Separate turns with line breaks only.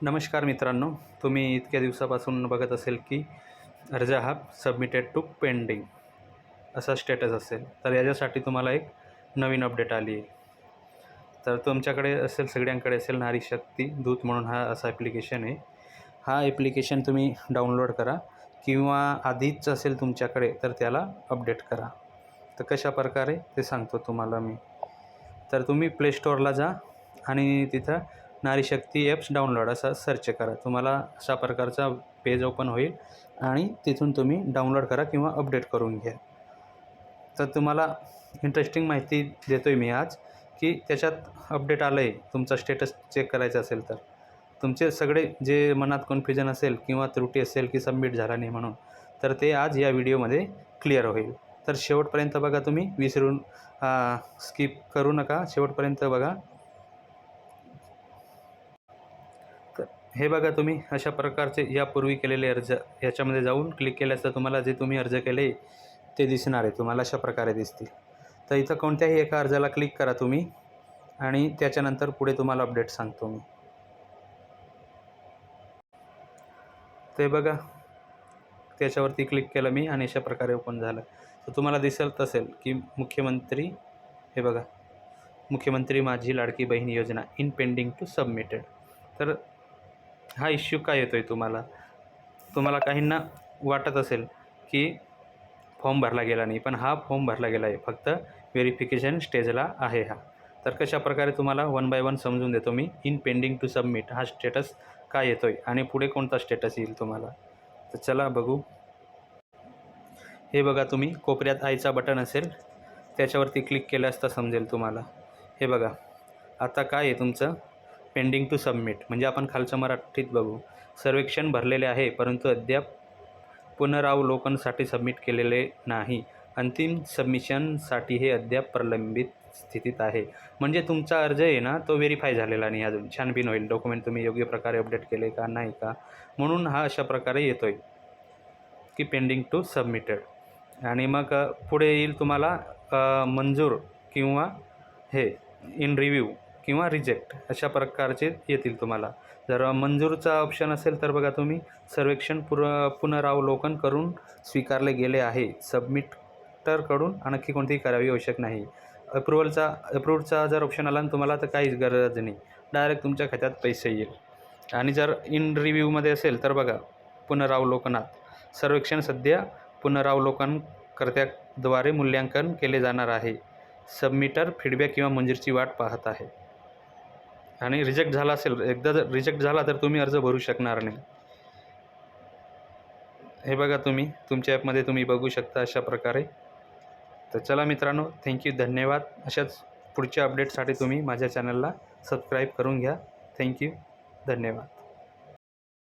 नमस्कार मित्रांनो, तुम्ही इतक्या दिवसापासून बघत असेल की अर्ज हा सबमिटेड टू पेंडिंग असा स्टेटस असेल, तर याच्यासाठी तुम्हाला एक नवीन अपडेट आली आहे. तर तुमच्याकडे असेल, सगळ्यांकडे असेल नारी शक्ती दूत म्हणून हा असा ॲप्लिकेशन आहे. हा ॲप्लिकेशन तुम्ही डाउनलोड करा किंवा आधीच असेल तुमच्याकडे तर त्याला अपडेट करा. तर कशा प्रकारे ते सांगतो तुम्हाला मी. तर तुम्ही प्ले स्टोअरला जा आणि तिथं नारी शक्ती ॲप्स डाउनलोड असा सर्च करा. तुम्हाला अशा प्रकारचा पेज ओपन होईल आणि तिथून तुम्ही डाउनलोड करा किंवा अपडेट करून घ्या. तर तुम्हाला इंटरेस्टिंग माहिती देतो आहे मी आज, की त्याच्यात अपडेट आलं आहे. तुमचा स्टेटस चेक करायचा असेल तर तुमचे सगळे जे मनात कन्फ्युजन असेल किंवा त्रुटी असेल की सबमिट झाला नाही म्हणून, तर ते आज या व्हिडिओमध्ये क्लिअर होईल. तर शेवटपर्यंत बघा, तुम्ही विसरून स्किप करू नका, शेवटपर्यंत बघा. तर हे बघा, तुम्ही अशा प्रकारचे यापूर्वी केलेले अर्ज याच्यामध्ये जाऊन क्लिक केल्यास तर तुम्हाला जे तुम्ही अर्ज केले ते दिसणार आहे, तुम्हाला अशा प्रकारे दिसतील. तर इथं कोणत्याही एका अर्जाला क्लिक करा तुम्ही आणि त्याच्यानंतर पुढे तुम्हाला अपडेट सांगतो मी. ते बघा, त्याच्यावरती क्लिक केलं मी आणि अशा प्रकारे ओपन झालं. तर तुम्हाला दिसत असेल की मुख्यमंत्री, हे बघा, मुख्यमंत्री माझी लाडकी बहीण योजना इन पेंडिंग टू सबमिटेड. तर हा इश्यू काय येतो आहे तुम्हाला काहींना वाटत असेल की फॉर्म भरला गेला नाही, पण हा फॉर्म भरला गेला आहे, फक्त व्हेरिफिकेशन स्टेजला आहे हा. तर कशाप्रकारे तुम्हाला वन बाय वन समजून देतो मी. इन पेंडिंग टू सबमिट हा स्टेटस काय येतो आहे आणि पुढे कोणता स्टेटस येईल तुम्हाला. तर चला बघू. हे बघा, तुम्ही कोपऱ्यात आयचा बटन असेल त्याच्यावरती क्लिक केलं असता समजेल तुम्हाला. हे बघा, आता काय आहे तुमचं पेंडिंग टू सबमिट, म्हणजे आपण खालच्या मराठीत बघू. सर्वेक्षण भरलेले आहे परंतु अद्याप पुनरावलोकनासाठी सबमिट केलेले नाही. अंतिम सबमिशनसाठी हे अद्याप प्रलंबित स्थितीत आहे. म्हणजे तुमचा अर्ज आहे ना, तो व्हेरीफाय झालेला नाही अजून. छानबीन होईल, डॉक्युमेंट तुम्ही योग्य प्रकारे अपडेट केले का नाही का, म्हणून हा अशा प्रकारे येतो आहे की पेंडिंग टू सबमिटेड. आणि मग पुढे येईल तुम्हाला मंजूर किंवा हे इन रिव्ह्यू किंवा रिजेक्ट अशा प्रकारचे येतील तुम्हाला. जर मंजूरचा ऑप्शन असेल तर बघा, तुम्ही सर्वेक्षण पुनरावलोकन करून स्वीकारले गेले आहे, सबमिटरकडून आणखी कोणतीही करावी आवश्यक नाही. अप्रूव्डचा जर ऑप्शन आला ना तुम्हाला, तर काहीच गरज नाही, डायरेक्ट तुमच्या खात्यात पैसे येईल. आणि जर इन रिव्ह्यूमध्ये असेल तर बघा, पुनरावलोकनात सर्वेक्षण सध्या पुनरावलोकनकर्त्याद्वारे मूल्यांकन केले जाणार आहे. सबमिटर फीडबॅक किंवा मंजुरीची वाट पाहत आहे. आणि रिजेक्ट झाला असेल, एकदा जर रिजेक्ट झाला तर तुम्ही अर्ज भरू शकणार नाही. हे बघा, तुम्ही तुमच्या ॲपमध्ये तुम्ही बघू शकता अशा प्रकारे. तर चला मित्रांनो, थँक्यू, धन्यवाद. अशाच पुढच्या अपडेटसाठी तुम्ही माझ्या चॅनलला सबस्क्राईब करून घ्या. थँक्यू, धन्यवाद.